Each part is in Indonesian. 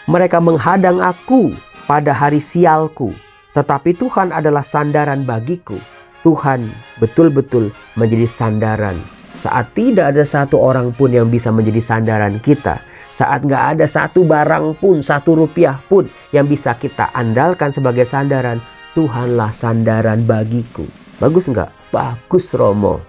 Mereka menghadang aku pada hari sialku, tetapi Tuhan adalah sandaran bagiku. Tuhan betul-betul menjadi sandaran. Saat tidak ada satu orang pun yang bisa menjadi sandaran kita, saat gak ada satu barang pun, satu rupiah pun yang bisa kita andalkan sebagai sandaran, Tuhanlah sandaran bagiku. Bagus nggak? Bagus, Romo.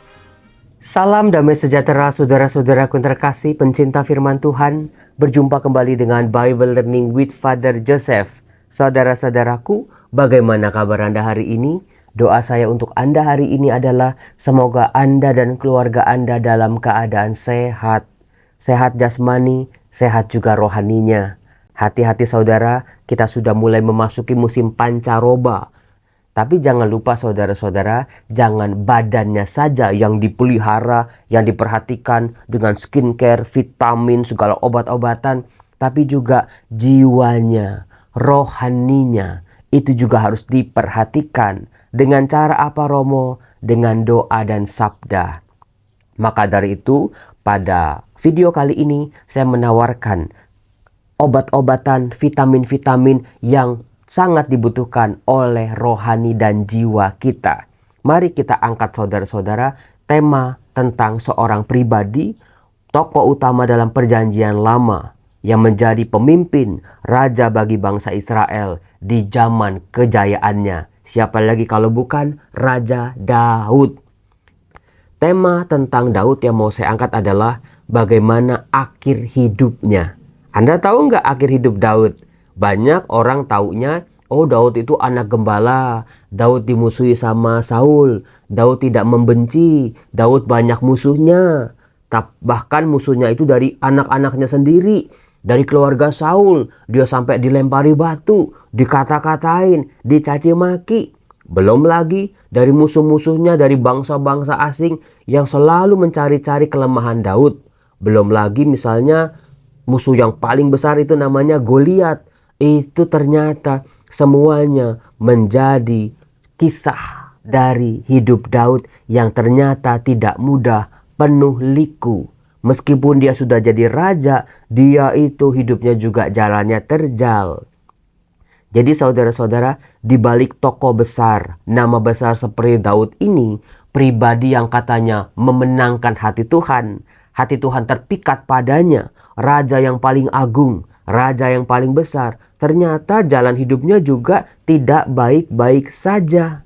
Salam damai sejahtera saudara-saudaraku yang terkasih, pencinta firman Tuhan. Berjumpa kembali dengan Bible Learning with Father Joseph. Saudara-saudaraku, bagaimana kabar Anda hari ini? Doa saya untuk Anda hari ini adalah semoga Anda dan keluarga Anda dalam keadaan sehat. Sehat jasmani, sehat juga rohaninya. Hati-hati saudara, kita sudah mulai memasuki musim pancaroba. Tapi jangan lupa saudara-saudara, jangan badannya saja yang dipelihara, yang diperhatikan dengan skincare, vitamin, segala obat-obatan. Tapi juga jiwanya, rohaninya, itu juga harus diperhatikan. Dengan cara apa, Romo? Dengan doa dan sabda. Maka dari itu, pada video kali ini saya menawarkan obat-obatan, vitamin-vitamin yang sangat dibutuhkan oleh rohani dan jiwa kita. Mari kita angkat saudara-saudara tema tentang seorang pribadi, tokoh utama dalam perjanjian lama yang menjadi pemimpin raja bagi bangsa Israel di zaman kejayaannya. Siapa lagi kalau bukan Raja Daud. Tema tentang Daud yang mau saya angkat adalah bagaimana akhir hidupnya. Anda tahu nggak akhir hidup Daud? Banyak orang taunya, oh Daud itu anak gembala, Daud dimusuhi sama Saul, Daud tidak membenci, Daud banyak musuhnya. Bahkan musuhnya itu dari anak-anaknya sendiri, dari keluarga Saul. Dia sampai dilempari batu, dikata-katain, dicaci maki. Belum lagi dari musuh-musuhnya dari bangsa-bangsa asing yang selalu mencari-cari kelemahan Daud. Belum lagi misalnya musuh yang paling besar itu namanya Goliat. Itu ternyata semuanya menjadi kisah dari hidup Daud yang ternyata tidak mudah, penuh liku. Meskipun dia sudah jadi raja, dia itu hidupnya juga jalannya terjal. Jadi saudara-saudara, di balik tokoh besar, nama besar seperti Daud ini, pribadi yang katanya memenangkan hati Tuhan terpikat padanya, raja yang paling agung, raja yang paling besar, ternyata jalan hidupnya juga tidak baik-baik saja.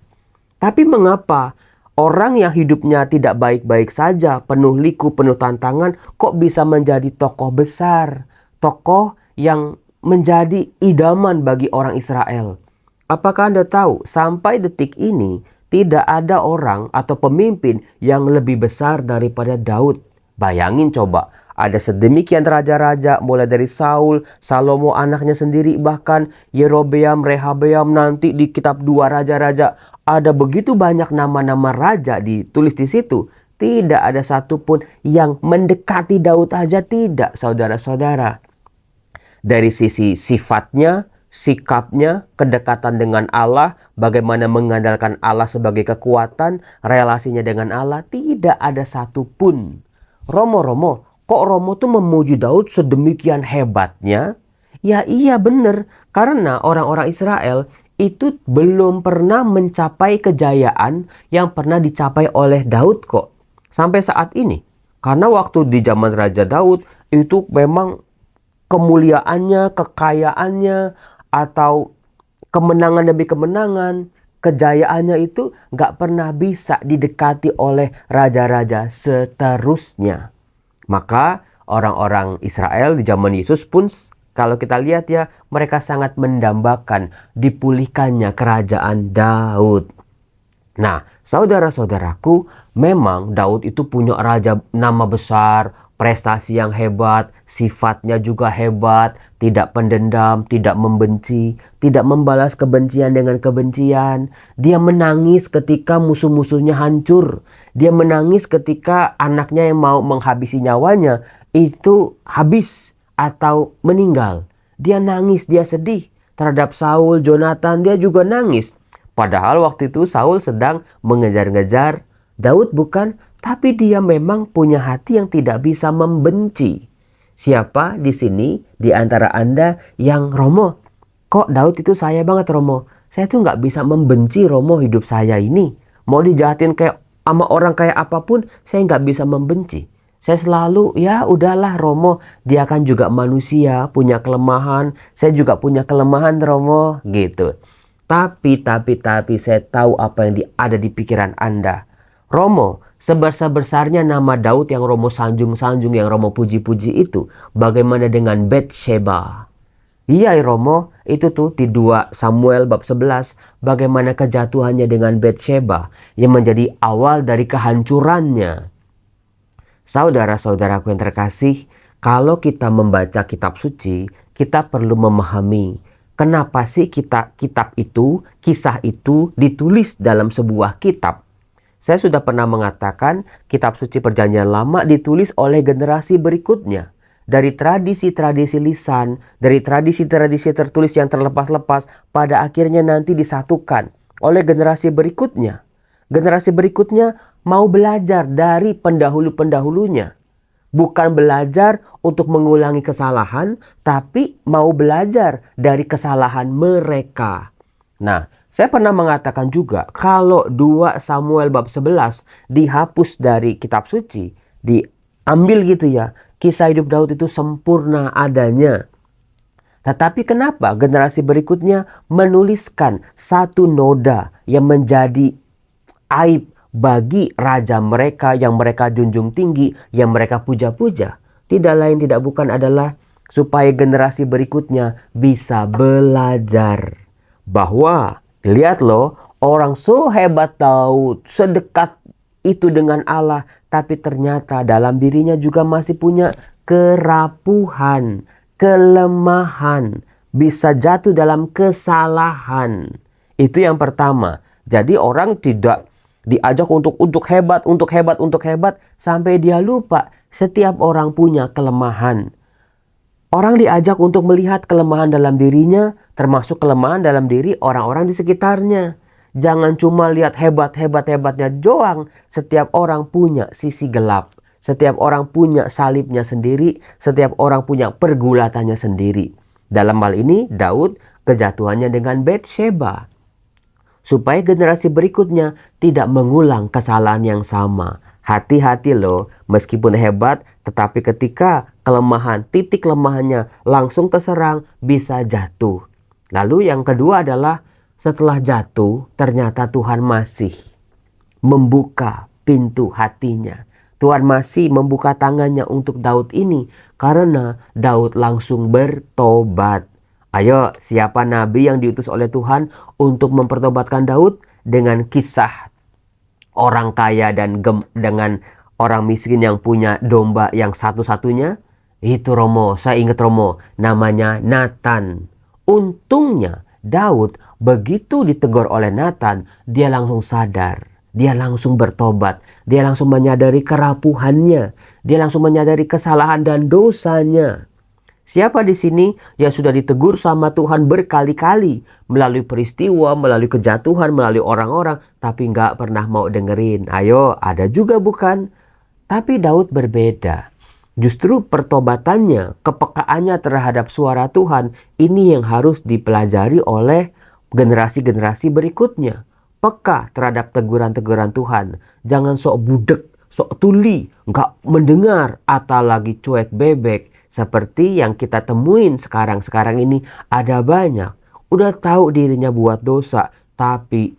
Tapi mengapa orang yang hidupnya tidak baik-baik saja, penuh liku, penuh tantangan, kok bisa menjadi tokoh besar? Tokoh yang menjadi idaman bagi orang Israel. Apakah Anda tahu, sampai detik ini tidak ada orang atau pemimpin yang lebih besar daripada Daud? Bayangin coba, ada sedemikian raja-raja, mulai dari Saul, Salomo anaknya sendiri, bahkan Yerobeam, Rehabeam, nanti di kitab 2 raja-raja. Ada begitu banyak nama-nama raja ditulis di situ. Tidak ada satupun yang mendekati Daud aja, tidak saudara-saudara. Dari sisi sifatnya, sikapnya, kedekatan dengan Allah, bagaimana mengandalkan Allah sebagai kekuatan, relasinya dengan Allah, tidak ada satupun. Romo, kok Romo tuh memuji Daud sedemikian hebatnya? Ya iya benar, karena orang-orang Israel itu belum pernah mencapai kejayaan yang pernah dicapai oleh Daud kok. Sampai saat ini. Karena waktu di zaman Raja Daud itu memang kemuliaannya, kekayaannya, atau kemenangan demi kemenangan, kejayaannya itu gak pernah bisa didekati oleh raja-raja seterusnya. Maka orang-orang Israel di zaman Yesus pun kalau kita lihat ya, mereka sangat mendambakan dipulihkannya kerajaan Daud. Nah, saudara-saudaraku, memang Daud itu punya raja nama besar, prestasi yang hebat, sifatnya juga hebat, tidak pendendam, tidak membenci, tidak membalas kebencian dengan kebencian. Dia menangis ketika musuh-musuhnya hancur. Dia menangis ketika anaknya yang mau menghabisi nyawanya itu habis atau meninggal. Dia nangis, dia sedih. Terhadap Saul, Jonathan, dia juga nangis. Padahal waktu itu Saul sedang mengejar-ngejar Daud bukan, tapi dia memang punya hati yang tidak bisa membenci. Siapa di sini di antara Anda yang Romo, kok Daud itu saya banget Romo? Saya tuh nggak bisa membenci Romo hidup saya ini. Mau dijahatin kayak sama orang kayak apapun, saya nggak bisa membenci. Saya selalu, ya udahlah Romo, dia kan juga manusia, punya kelemahan. Saya juga punya kelemahan Romo, gitu. Tapi saya tahu apa yang ada di pikiran Anda. Romo, sebesar-besarnya nama Daud yang Romo sanjung-sanjung, yang Romo puji-puji itu, bagaimana dengan Bathsheba? Iya Romo, itu tuh di 2 Samuel bab 11, bagaimana kejatuhannya dengan Bathsheba yang menjadi awal dari kehancurannya. Saudara-saudaraku yang terkasih, kalau kita membaca kitab suci, kita perlu memahami kenapa sih kitab itu, kisah itu ditulis dalam sebuah kitab. Saya sudah pernah mengatakan kitab suci Perjanjian Lama ditulis oleh generasi berikutnya. Dari tradisi-tradisi lisan, dari tradisi-tradisi tertulis yang terlepas-lepas, pada akhirnya nanti disatukan oleh generasi berikutnya. Generasi berikutnya mau belajar dari pendahulu-pendahulunya. Bukan belajar untuk mengulangi kesalahan, tapi mau belajar dari kesalahan mereka. Nah, saya pernah mengatakan juga kalau 2 Samuel bab 11 dihapus dari kitab suci, diambil gitu ya, kisah hidup Daud itu sempurna adanya. Tetapi kenapa generasi berikutnya menuliskan satu noda yang menjadi aib bagi raja mereka yang mereka junjung tinggi, yang mereka puja-puja? Tidak lain tidak bukan adalah supaya generasi berikutnya bisa belajar bahwa lihat loh, orang sehebat Daud, sedekat itu dengan Allah, tapi ternyata dalam dirinya juga masih punya kerapuhan, kelemahan, bisa jatuh dalam kesalahan. Itu yang pertama. Jadi orang tidak diajak untuk hebat, sampai dia lupa setiap orang punya kelemahan. Orang diajak untuk melihat kelemahan dalam dirinya, termasuk kelemahan dalam diri orang-orang di sekitarnya. Jangan cuma lihat hebatnya doang. Setiap orang punya sisi gelap. Setiap orang punya salibnya sendiri. Setiap orang punya pergulatannya sendiri. Dalam hal ini Daud kejatuhannya dengan Bathsheba. Supaya generasi berikutnya tidak mengulang kesalahan yang sama. Hati-hati loh, meskipun hebat, tetapi ketika kelemahan, titik lemahnya langsung terserang, bisa jatuh. Lalu yang kedua adalah setelah jatuh, ternyata Tuhan masih membuka pintu hatinya. Tuhan masih membuka tangannya untuk Daud ini karena Daud langsung bertobat. Ayo, siapa nabi yang diutus oleh Tuhan untuk mempertobatkan Daud? Dengan kisah orang kaya dan dengan orang miskin yang punya domba yang satu-satunya. Itu Romo, saya ingat Romo, namanya Nathan. Untungnya Daud begitu ditegur oleh Nathan, dia langsung sadar. Dia langsung bertobat. Dia langsung menyadari kerapuhannya. Dia langsung menyadari kesalahan dan dosanya. Siapa di sini yang sudah ditegur sama Tuhan berkali-kali melalui peristiwa, melalui kejatuhan, melalui orang-orang, tapi nggak pernah mau dengerin? Ayo, ada juga bukan? Tapi Daud berbeda. Justru pertobatannya, kepekaannya terhadap suara Tuhan, ini yang harus dipelajari oleh generasi-generasi berikutnya. Peka terhadap teguran-teguran Tuhan. Jangan sok budek, sok tuli, nggak mendengar, atau lagi cuek bebek. Seperti yang kita temuin sekarang ini, ada banyak. Udah tahu dirinya buat dosa, tapi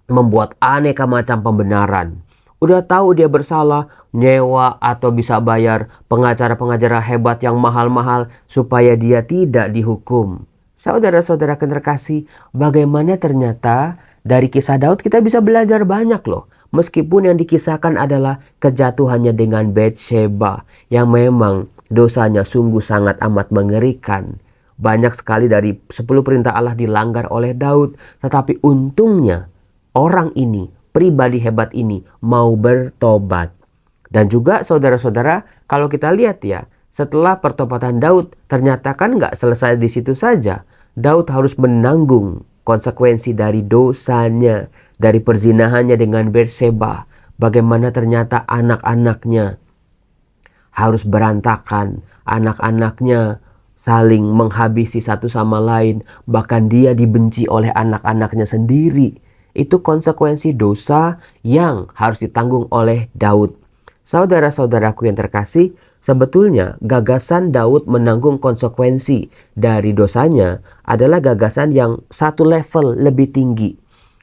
membuat aneka macam pembenaran. Udah tahu dia bersalah, nyewa atau bisa bayar pengacara-pengacara hebat yang mahal-mahal supaya dia tidak dihukum. Saudara-saudara terkasih, bagaimana ternyata dari kisah Daud kita bisa belajar banyak loh. Meskipun yang dikisahkan adalah kejatuhannya dengan Bathsheba yang memang dosanya sungguh sangat amat mengerikan. Banyak sekali dari 10 perintah Allah dilanggar oleh Daud. Tetapi untungnya orang ini, pribadi hebat ini mau bertobat. Dan juga saudara-saudara, kalau kita lihat ya, setelah pertobatan Daud, ternyata kan nggak selesai di situ saja. Daud harus menanggung konsekuensi dari dosanya, dari perzinahannya dengan Bathsheba. Bagaimana ternyata anak-anaknya harus berantakan, anak-anaknya saling menghabisi satu sama lain, bahkan dia dibenci oleh anak-anaknya sendiri. Itu konsekuensi dosa yang harus ditanggung oleh Daud. Saudara-saudaraku yang terkasih, sebetulnya gagasan Daud menanggung konsekuensi dari dosanya adalah gagasan yang satu level lebih tinggi.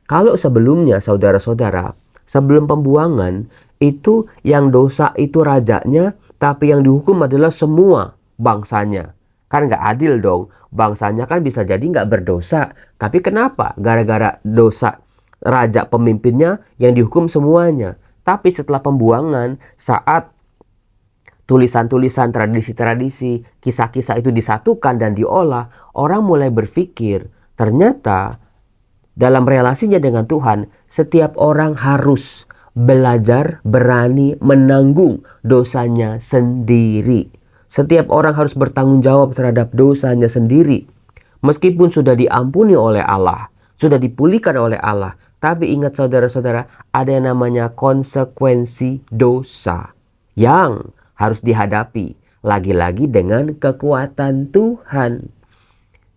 Kalau sebelumnya saudara-saudara, sebelum pembuangan, itu yang dosa itu rajanya, tapi yang dihukum adalah semua bangsanya. Kan nggak adil dong, bangsanya kan bisa jadi nggak berdosa. Tapi kenapa? Gara-gara dosa raja pemimpinnya yang dihukum semuanya. Tapi setelah pembuangan, saat tulisan-tulisan, tradisi-tradisi, kisah-kisah itu disatukan dan diolah, orang mulai berpikir, ternyata dalam relasinya dengan Tuhan, setiap orang harus belajar berani menanggung dosanya sendiri. Setiap orang harus bertanggung jawab terhadap dosanya sendiri. Meskipun sudah diampuni oleh Allah, sudah dipulihkan oleh Allah, tapi ingat saudara-saudara, ada yang namanya konsekuensi dosa yang harus dihadapi, lagi-lagi dengan kekuatan Tuhan.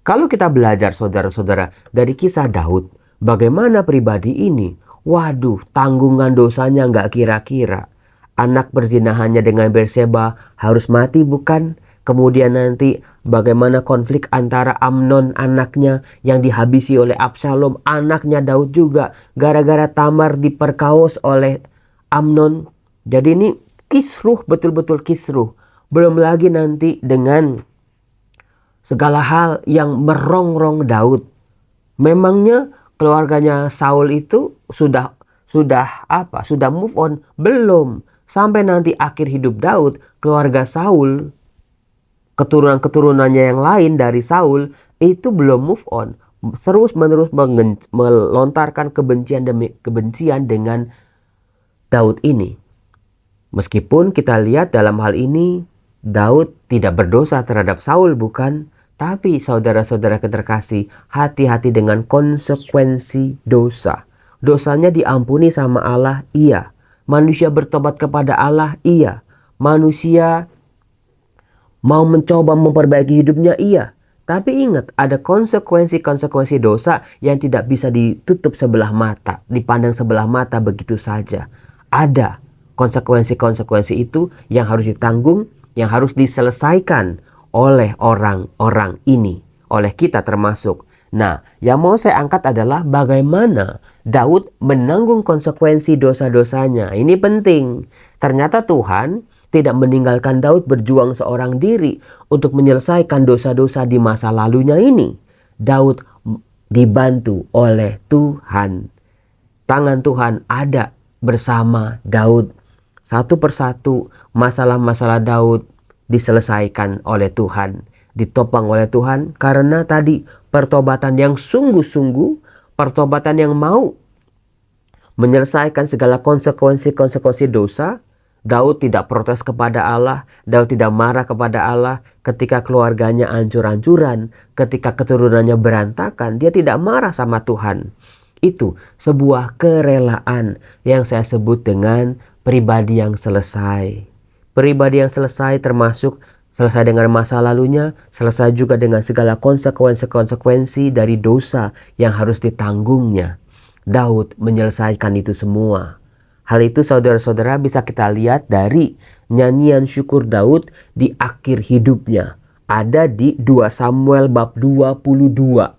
Kalau kita belajar saudara-saudara dari kisah Daud, bagaimana pribadi ini? Waduh, tanggungan dosanya nggak kira-kira. Anak perzinahannya dengan Batseba harus mati bukan? Kemudian nanti bagaimana konflik antara Amnon anaknya yang dihabisi oleh Absalom, anaknya Daud juga gara-gara Tamar diperkaos oleh Amnon. Jadi ini kisruh, betul-betul kisruh. Belum lagi nanti dengan segala hal yang merongrong Daud. Memangnya keluarganya Saul itu sudah move on? Belum. Sampai nanti akhir hidup Daud, keluarga Saul, keturunan-keturunannya yang lain dari Saul itu belum move on. Terus-menerus melontarkan kebencian demi kebencian dengan Daud ini. Meskipun kita lihat dalam hal ini Daud tidak berdosa terhadap Saul bukan? Tapi saudara-saudara terkasih, hati-hati dengan konsekuensi dosa. Dosanya diampuni sama Allah, iya. Manusia bertobat kepada Allah, iya. Manusia mau mencoba memperbaiki hidupnya, iya. Tapi ingat, ada konsekuensi-konsekuensi dosa yang tidak bisa ditutup sebelah mata, dipandang sebelah mata begitu saja. Ada konsekuensi-konsekuensi itu yang harus ditanggung, yang harus diselesaikan oleh orang-orang ini, oleh kita termasuk. Nah, yang mau saya angkat adalah bagaimana Daud menanggung konsekuensi dosa-dosanya. Ini penting. Ternyata Tuhan tidak meninggalkan Daud berjuang seorang diri untuk menyelesaikan dosa-dosa di masa lalunya ini. Daud dibantu oleh Tuhan. Tangan Tuhan ada bersama Daud. Satu persatu masalah-masalah Daud diselesaikan oleh Tuhan, ditopang oleh Tuhan, karena tadi pertobatan yang sungguh-sungguh, pertobatan yang mau menyelesaikan segala konsekuensi-konsekuensi dosa. Daud tidak protes kepada Allah, Daud tidak marah kepada Allah ketika keluarganya hancur-hancuran, ketika keturunannya berantakan, dia tidak marah sama Tuhan. Itu sebuah kerelaan yang saya sebut dengan pribadi yang selesai. Pribadi yang selesai termasuk selesai dengan masa lalunya, selesai juga dengan segala konsekuensi-konsekuensi dari dosa yang harus ditanggungnya. Daud menyelesaikan itu semua. Hal itu saudara-saudara bisa kita lihat dari nyanyian syukur Daud di akhir hidupnya. Ada di 2 Samuel bab 22.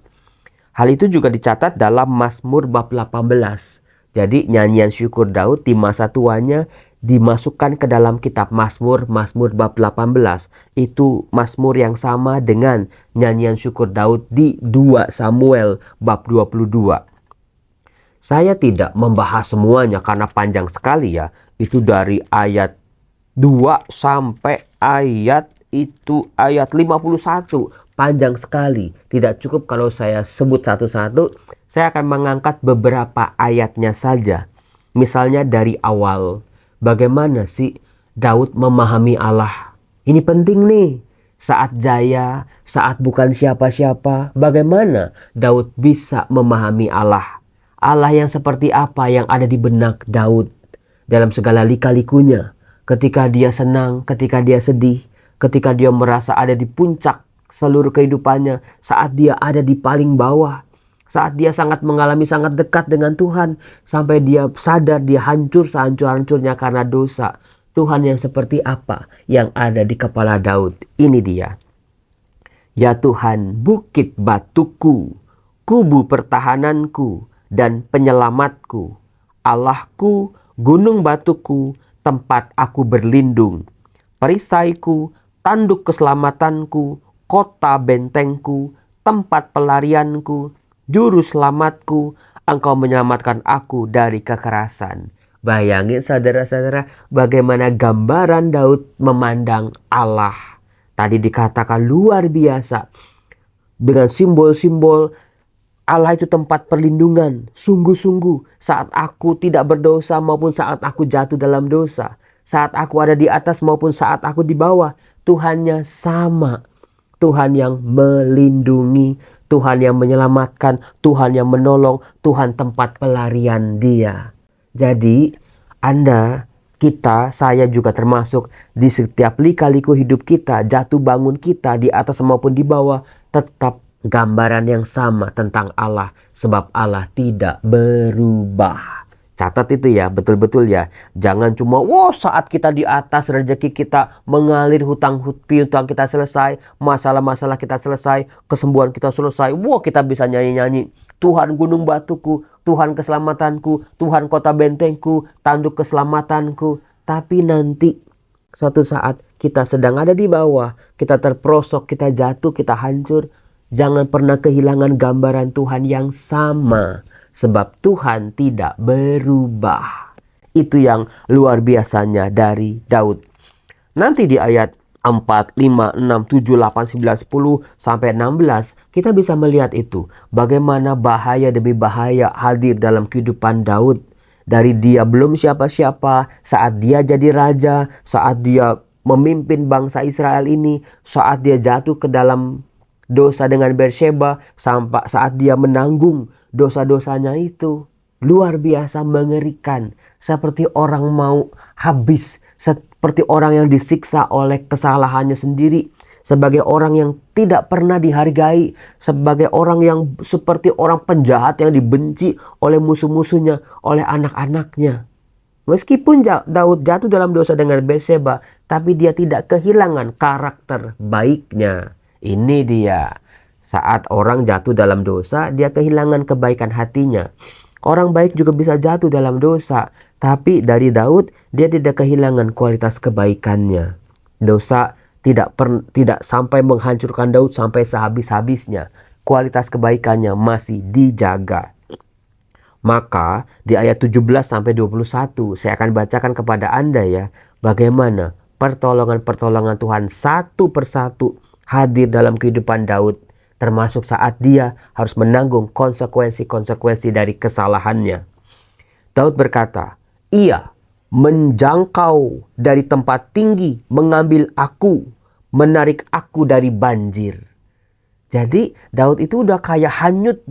Hal itu juga dicatat dalam Mazmur bab 18. Jadi nyanyian syukur Daud di masa tuanya dimasukkan ke dalam kitab Mazmur, Mazmur bab 18. Itu Mazmur yang sama dengan nyanyian syukur Daud di 2 Samuel bab 22. Saya tidak membahas semuanya karena panjang sekali ya. Itu dari ayat 2 sampai ayat 51. Panjang sekali. Tidak cukup kalau saya sebut satu-satu. Saya akan mengangkat beberapa ayatnya saja. Misalnya dari awal. Bagaimana sih Daud memahami Allah? Ini penting nih. Saat jaya, saat bukan siapa-siapa, bagaimana Daud bisa memahami Allah? Allah yang seperti apa yang ada di benak Daud dalam segala lika-likunya. ketika dia senang, ketika dia sedih, ketika dia merasa ada di puncak seluruh kehidupannya, saat dia ada di paling bawah, saat dia sangat mengalami sangat dekat dengan Tuhan, sampai dia sadar dia hancur sehancur-hancurnya karena dosa. Tuhan yang seperti apa yang ada di kepala Daud? Ini dia. Ya Tuhan, bukit batuku, kubu pertahananku dan penyelamatku, Allahku, gunung batuku, tempat aku berlindung, perisaiku, tanduk keselamatanku, kota bentengku, tempat pelarianku, juru selamatku, engkau menyelamatkan aku dari kekerasan. Bayangin saudara-saudara bagaimana gambaran Daud memandang Allah. Tadi dikatakan luar biasa. Dengan simbol-simbol Allah itu tempat perlindungan. Sungguh-sungguh saat aku tidak berdosa maupun saat aku jatuh dalam dosa. Saat aku ada di atas maupun saat aku di bawah. Tuhannya sama. Tuhan yang melindungi. Tuhan yang menyelamatkan. Tuhan yang menolong. Tuhan tempat pelarian dia. Jadi Anda, kita, saya juga termasuk di setiap lika-liku hidup kita, jatuh bangun kita di atas maupun di bawah, tetap gambaran yang sama tentang Allah. Sebab Allah tidak berubah. Catat itu ya, betul-betul ya. Jangan cuma, saat kita di atas rezeki kita mengalir, hutang piutang kita selesai, masalah-masalah kita selesai, kesembuhan kita selesai. Kita bisa nyanyi-nyanyi. Tuhan gunung batuku, Tuhan keselamatanku, Tuhan kota bentengku, tanduk keselamatanku. Tapi nanti suatu saat kita sedang ada di bawah, kita terperosok, kita jatuh, kita hancur. Jangan pernah kehilangan gambaran Tuhan yang sama. Sebab Tuhan tidak berubah. Itu yang luar biasanya dari Daud. Nanti di ayat 4, 5, 6, 7, 8, 9, 10 sampai 16 kita bisa melihat itu. Bagaimana bahaya demi bahaya hadir dalam kehidupan Daud. Dari dia belum siapa-siapa, saat dia jadi raja, saat dia memimpin bangsa Israel ini, saat dia jatuh ke dalam dosa dengan Bersheba, sampai saat dia menanggung dosa-dosanya itu. Luar biasa mengerikan. Seperti orang mau habis. Seperti orang yang disiksa oleh kesalahannya sendiri. Sebagai orang yang tidak pernah dihargai. Sebagai orang yang seperti orang penjahat yang dibenci oleh musuh-musuhnya. Oleh anak-anaknya. Meskipun Daud jatuh dalam dosa dengan Bersheba, tapi dia tidak kehilangan karakter baiknya. Ini dia. Saat orang jatuh dalam dosa, dia kehilangan kebaikan hatinya. Orang baik juga bisa jatuh dalam dosa. Tapi dari Daud, dia tidak kehilangan kualitas kebaikannya. Dosa tidak sampai menghancurkan Daud sampai sehabis-habisnya. Kualitas kebaikannya masih dijaga. Maka di ayat 17 sampai 21 saya akan bacakan kepada Anda ya. Bagaimana pertolongan-pertolongan Tuhan satu persatu hadir dalam kehidupan Daud. Termasuk saat dia harus menanggung konsekuensi-konsekuensi dari kesalahannya. Daud berkata, ia menjangkau dari tempat tinggi, mengambil aku, menarik aku dari banjir. Jadi Daud itu udah kayak hanyut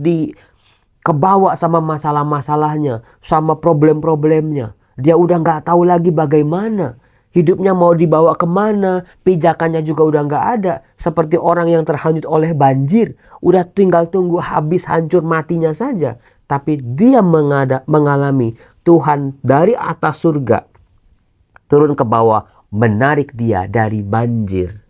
kebawa sama masalah-masalahnya, sama problem-problemnya. Dia udah gak tahu lagi bagaimana. Hidupnya mau dibawa kemana, pijakannya juga udah gak ada. Seperti orang yang terhanyut oleh banjir. Udah tinggal tunggu habis hancur matinya saja. Tapi dia mengalami Tuhan dari atas surga turun ke bawah, menarik dia dari banjir.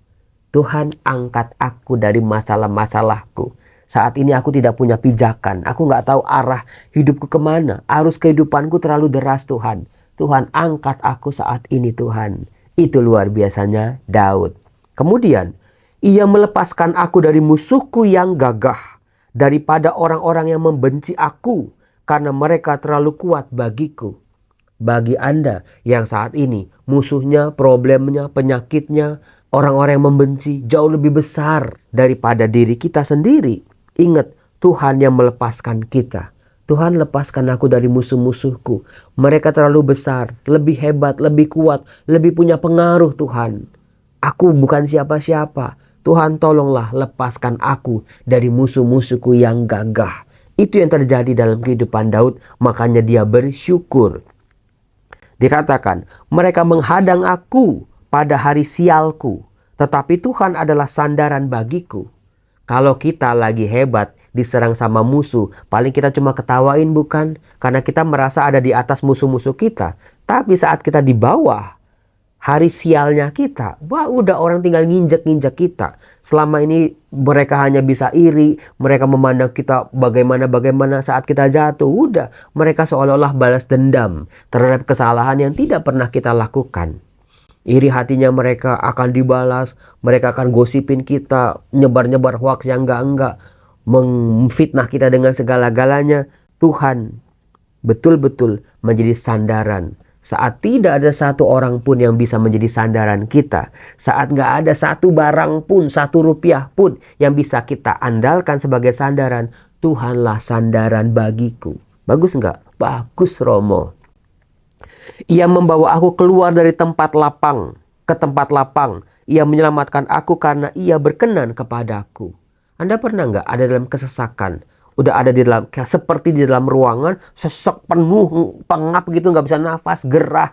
Tuhan, angkat aku dari masalah-masalahku. Saat ini aku tidak punya pijakan. Aku gak tahu arah hidupku kemana. Arus kehidupanku terlalu deras Tuhan. Tuhan, angkat aku saat ini Tuhan. Itu luar biasanya Daud. Kemudian, ia melepaskan aku dari musuhku yang gagah. Daripada orang-orang yang membenci aku. Karena mereka terlalu kuat bagiku. Bagi Anda yang saat ini musuhnya, problemnya, penyakitnya, orang-orang yang membenci jauh lebih besar daripada diri kita sendiri. Ingat, Tuhan yang melepaskan kita. Tuhan, lepaskan aku dari musuh-musuhku. Mereka terlalu besar, lebih hebat, lebih kuat, lebih punya pengaruh Tuhan. Aku bukan siapa-siapa. Tuhan, tolonglah lepaskan aku dari musuh-musuhku yang gagah. Itu yang terjadi dalam kehidupan Daud, makanya dia bersyukur. Dikatakan, mereka menghadang aku pada hari sialku, tetapi Tuhan adalah sandaran bagiku. Kalau kita lagi hebat diserang sama musuh, paling kita cuma ketawain bukan? Karena kita merasa ada di atas musuh-musuh kita. Tapi saat kita di bawah hari sialnya kita, wah udah orang tinggal nginjek-nginjek kita. Selama ini mereka hanya bisa iri, mereka memandang kita bagaimana saat kita jatuh. Udah, mereka seolah-olah balas dendam terhadap kesalahan yang tidak pernah kita lakukan. Iri hatinya mereka akan dibalas, mereka akan gosipin kita, nyebar-nyebar hoaks yang enggak-enggak, memfitnah kita dengan segala-galanya. Tuhan betul-betul menjadi sandaran. Saat tidak ada satu orang pun yang bisa menjadi sandaran kita, saat nggak ada satu barang pun, satu rupiah pun yang bisa kita andalkan sebagai sandaran, Tuhanlah sandaran bagiku. Bagus nggak? Bagus, Romo. Ia membawa aku keluar dari tempat lapang ke tempat lapang. Ia menyelamatkan aku karena ia berkenan kepadaku. Anda pernah nggak ada dalam kesesakan? Udah ada di dalam, seperti di dalam ruangan, sesak penuh, pengap gitu, nggak bisa nafas, gerah,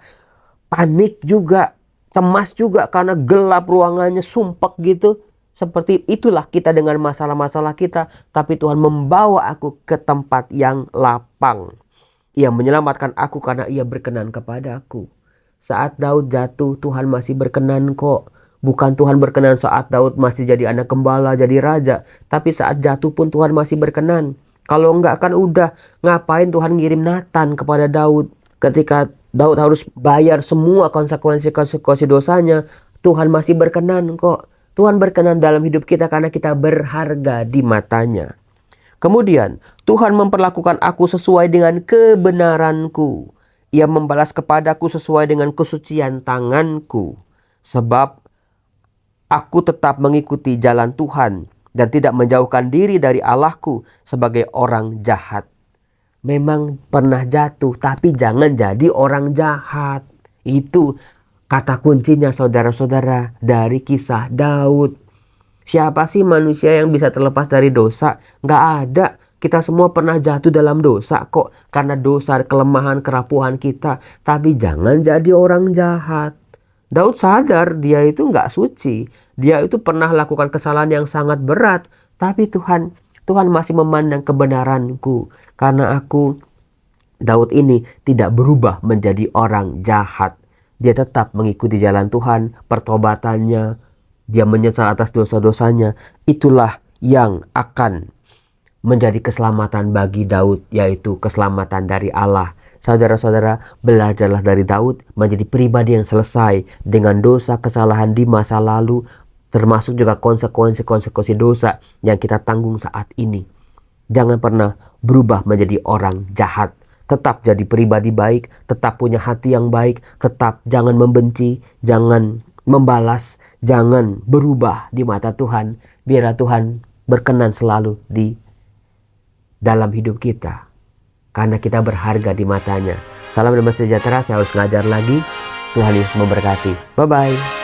panik juga, cemas juga karena gelap ruangannya, sumpek gitu. Seperti itulah kita dengan masalah-masalah kita. Tapi Tuhan membawa aku ke tempat yang lapang. Ia menyelamatkan aku karena ia berkenan kepada aku. Saat Daud jatuh, Tuhan masih berkenan kok. Bukan Tuhan berkenan saat Daud masih jadi anak gembala, jadi raja. Tapi saat jatuh pun Tuhan masih berkenan. Kalau enggak kan udah, ngapain Tuhan ngirim Nathan kepada Daud. Ketika Daud harus bayar semua konsekuensi dosanya, Tuhan masih berkenan kok. Tuhan berkenan dalam hidup kita karena kita berharga di matanya. Kemudian Tuhan memperlakukan aku sesuai dengan kebenaranku. Ia membalas kepadaku sesuai dengan kesucian tanganku. Sebab aku tetap mengikuti jalan Tuhan dan tidak menjauhkan diri dari Allahku sebagai orang jahat. Memang pernah jatuh, tapi jangan jadi orang jahat. Itu kata kuncinya, saudara-saudara, dari kisah Daud. Siapa sih manusia yang bisa terlepas dari dosa? Nggak ada. Kita semua pernah jatuh dalam dosa kok. Karena dosa, kelemahan, kerapuhan kita. Tapi jangan jadi orang jahat. Daud sadar dia itu nggak suci. Dia itu pernah lakukan kesalahan yang sangat berat. Tapi Tuhan masih memandang kebenaranku. Karena Daud ini tidak berubah menjadi orang jahat. Dia tetap mengikuti jalan Tuhan, pertobatannya. Dia menyesal atas dosa-dosanya. Itulah yang akan menjadi keselamatan bagi Daud, yaitu keselamatan dari Allah. Saudara-saudara, belajarlah dari Daud menjadi pribadi yang selesai dengan dosa kesalahan di masa lalu, termasuk juga konsekuensi dosa yang kita tanggung saat ini. Jangan pernah berubah menjadi orang jahat. Tetap jadi pribadi baik, tetap punya hati yang baik, tetap jangan membenci, jangan membalas, jangan berubah di mata Tuhan. Biarlah Tuhan berkenan selalu di dalam hidup kita, karena kita berharga di matanya. Salam damai sejahtera, saya harus ngajar lagi. Tuhan Yesus memberkati. Bye-bye.